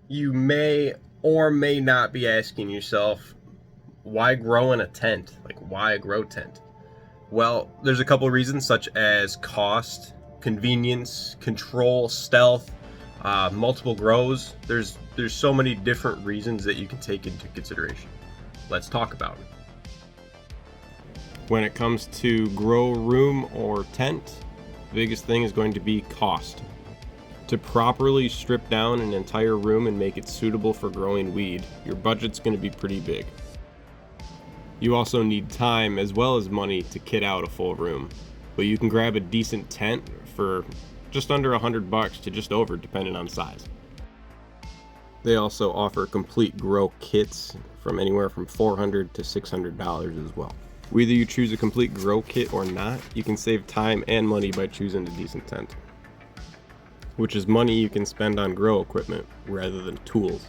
You may or may not be asking yourself, why grow in a tent? Like, why a grow tent? Well, there's a couple reasons, such as cost, convenience, control, stealth, multiple grows. There's so many different reasons that you can take into consideration. Let's talk about it. When it comes to grow room or tent, the biggest thing is going to be cost. To properly strip down an entire room and make it suitable for growing weed, your budget's going to be pretty big. You also need time as well as money to kit out a full room, but you can grab a decent tent for just under $100 to just over, depending on size. They also offer complete grow kits from anywhere from $400 to $600 as well. Whether you choose a complete grow kit or not, you can save time and money by choosing a decent tent, which is money you can spend on grow equipment rather than tools.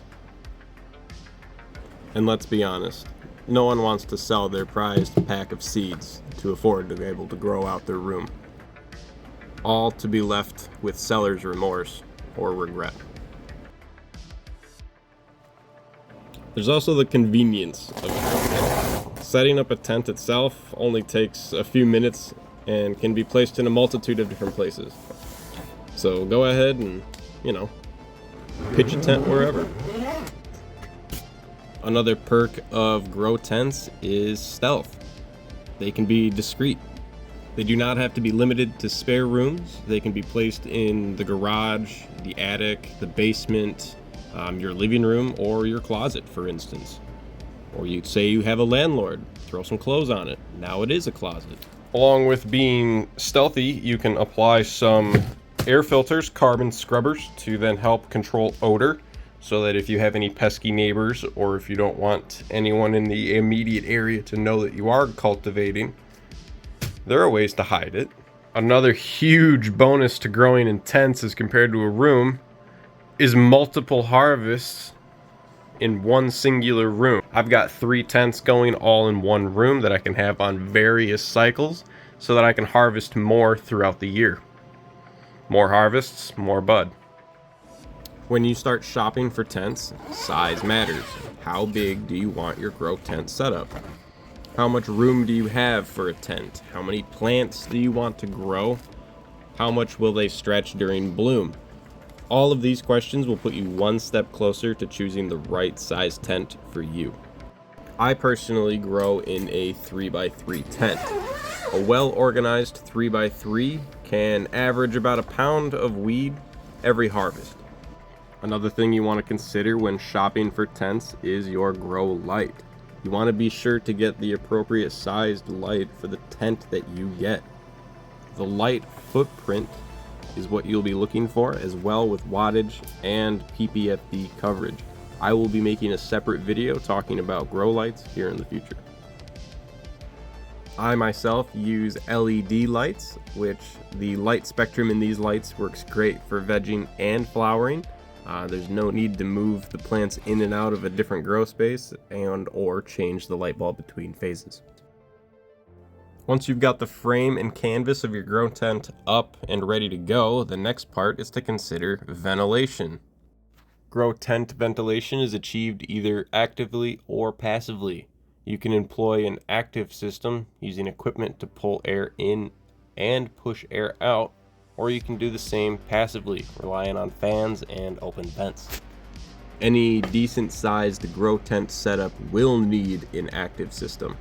And let's be honest, no one wants to sell their prized pack of seeds to afford to be able to grow out their room, all to be left with seller's remorse or regret. There's also the convenience of it. Setting up a tent itself only takes a few minutes and can be placed in a multitude of different places. So go ahead and, pitch a tent wherever. Another perk of grow tents is stealth. They can be discreet. They do not have to be limited to spare rooms. They can be placed in the garage, the attic, the basement, your living room, or your closet, for instance. Or you'd say you have a landlord, throw some clothes on it. Now it is a closet. Along with being stealthy, you can apply some air filters, carbon scrubbers, to then help control odor, so that if you have any pesky neighbors, or if you don't want anyone in the immediate area to know that you are cultivating, there are ways to hide it. Another huge bonus to growing in tents as compared to a room is multiple harvests in one singular room. I've got 3 tents going all in one room that I can have on various cycles so that I can harvest more throughout the year. More harvests, more bud. When you start shopping for tents, size matters. How big do you want your grow tent set up? How much room do you have for a tent? How many plants do you want to grow? How much will they stretch during bloom? All of these questions will put you one step closer to choosing the right size tent for you. I personally grow in a 3x3 tent. A well-organized 3x3 can average about a pound of weed every harvest. Another thing you want to consider when shopping for tents is your grow light. You want to be sure to get the appropriate sized light for the tent that you get. The light footprint is what you'll be looking for, as well with wattage and PPFD coverage. I will be making a separate video talking about grow lights here in the future. I myself use LED lights, which the light spectrum in these lights works great for vegging and flowering. There's no need to move the plants in and out of a different grow space or change the light bulb between phases. Once you've got the frame and canvas of your grow tent up and ready to go, the next part is to consider ventilation. Grow tent ventilation is achieved either actively or passively. You can employ an active system using equipment to pull air in and push air out, or you can do the same passively, relying on fans and open vents. Any decent sized grow tent setup will need an active system.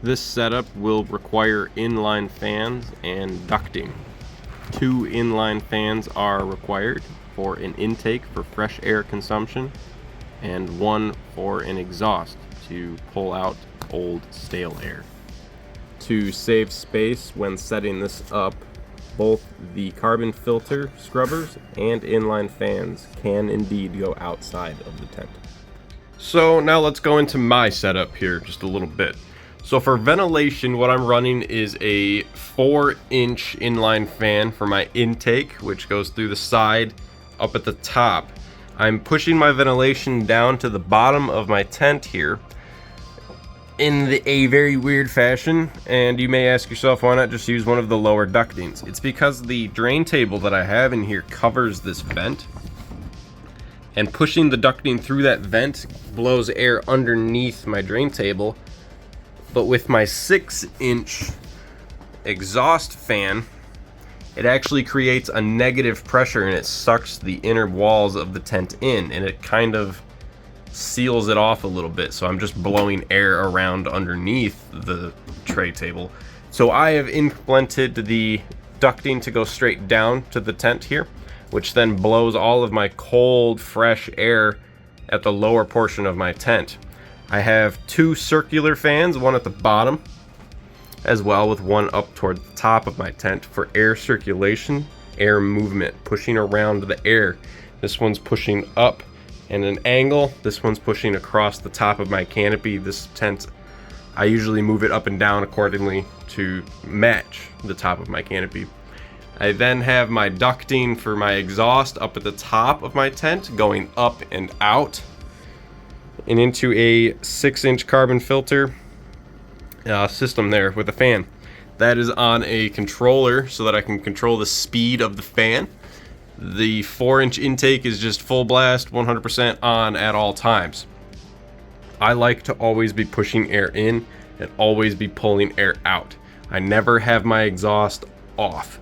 This setup will require inline fans and ducting. 2 inline fans are required for an intake for fresh air consumption, and 1 for an exhaust to pull out old stale air. To save space when setting this up, both the carbon filter scrubbers and inline fans can indeed go outside of the tent. So now let's go into my setup here just a little bit. So for ventilation, what I'm running is a 4-inch inline fan for my intake, which goes through the side up at the top. I'm pushing my ventilation down to the bottom of my tent here in a very weird fashion, and you may ask yourself, why not just use one of the lower ductings? It's because the drain table that I have in here covers this vent, and pushing the ducting through that vent blows air underneath my drain table. But with my 6-inch exhaust fan, it actually creates a negative pressure and it sucks the inner walls of the tent in, and it kind of seals it off a little bit. So I'm just blowing air around underneath the tray table. So I have implemented the ducting to go straight down to the tent here, which then blows all of my cold, fresh air at the lower portion of my tent. I have 2 circular fans, one at the bottom, as well with one up toward the top of my tent for air circulation, air movement, pushing around the air. This one's pushing up at an angle. This one's pushing across the top of my canopy. This tent, I usually move it up and down accordingly to match the top of my canopy. I then have my ducting for my exhaust up at the top of my tent, going up and out and into a 6-inch carbon filter system there with a fan. That is on a controller so that I can control the speed of the fan. The 4-inch intake is just full blast, 100% on at all times. I like to always be pushing air in and always be pulling air out. I never have my exhaust off.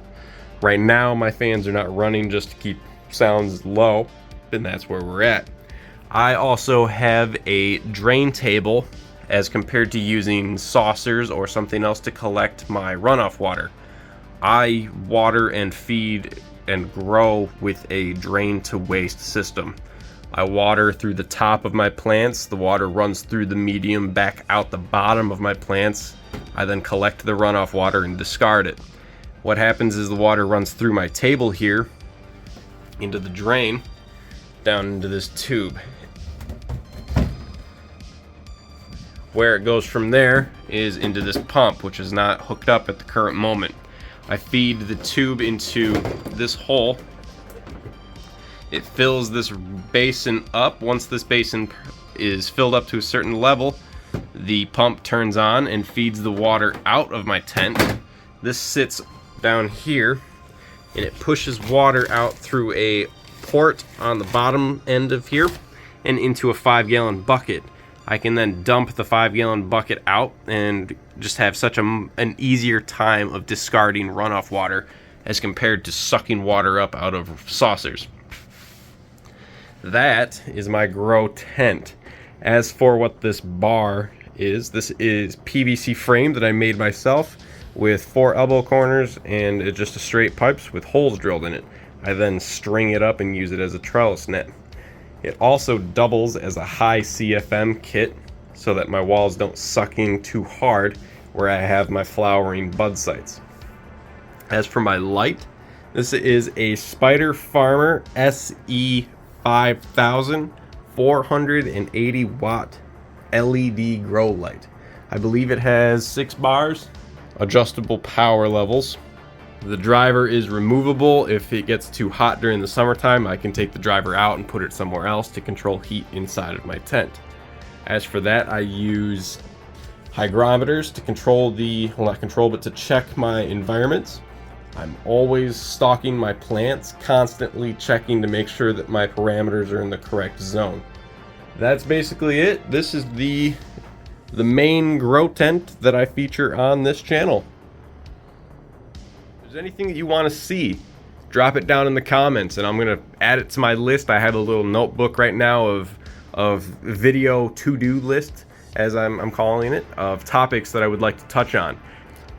Right now my fans are not running just to keep sounds low, and that's where we're at. I also have a drain table as compared to using saucers or something else to collect my runoff water. I water and feed and grow with a drain to waste system. I water through the top of my plants, the water runs through the medium back out the bottom of my plants. I then collect the runoff water and discard it. What happens is the water runs through my table here into the drain, down into this tube. Where it goes from there is into this pump, which is not hooked up at the current moment. I feed the tube into this hole. It fills this basin up. Once this basin is filled up to a certain level, the pump turns on and feeds the water out of my tent. This sits down here and it pushes water out through a port on the bottom end of here and into a 5-gallon bucket. I can then dump the 5-gallon bucket out and just have such an easier time of discarding runoff water as compared to sucking water up out of saucers. That is my grow tent. As for what this bar is, this is PVC frame that I made myself with 4 elbow corners and it's just a straight pipes with holes drilled in it. I then string it up and use it as a trellis net. It also doubles as a high CFM kit so that my walls don't suck in too hard where I have my flowering bud sites. As for my light, this is a Spider Farmer SE 5000 480 watt LED grow light. I believe it has 6 bars, adjustable power levels. The driver is removable. If it gets too hot during the summertime, I can take the driver out and put it somewhere else to control heat inside of my tent. As for that, I use hygrometers to control but to check my environments. I'm always stalking my plants, constantly checking to make sure that my parameters are in the correct zone. That's basically it. This is the main grow tent that I feature on this channel. If there's anything that you want to see, drop it down in the comments and I'm going to add it to my list. I have a little notebook right now of video to-do list, as I'm calling it, of topics that I would like to touch on.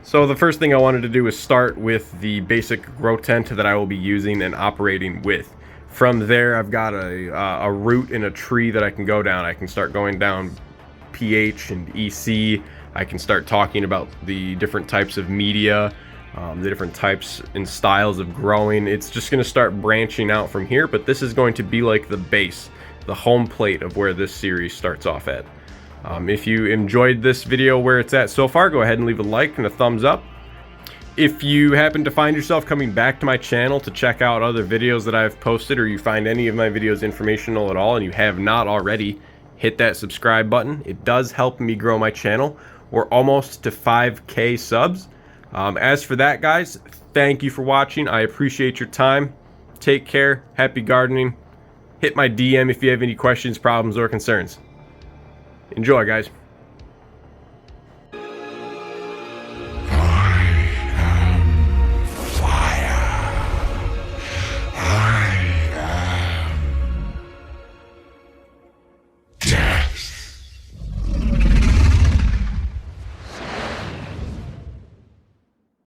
So the first thing I wanted to do is start with the basic grow tent that I will be using and operating with. From there, I've got a route in a tree that I can go down. I can start going down pH and EC. I can start talking about the different types of media, the different types and styles of growing. It's just going to start branching out from here, but this is going to be like the base, the home plate of where this series starts off at. If you enjoyed this video where it's at so far, go ahead and leave a like and a thumbs up. If you happen to find yourself coming back to my channel to check out other videos that I've posted, or you find any of my videos informational at all and you have not already, hit that subscribe button. It does help me grow my channel. We're almost to 5K subs. As for that, guys, thank you for watching. I appreciate your time. Take care. Happy gardening. Hit my DM if you have any questions, problems, or concerns. Enjoy, guys.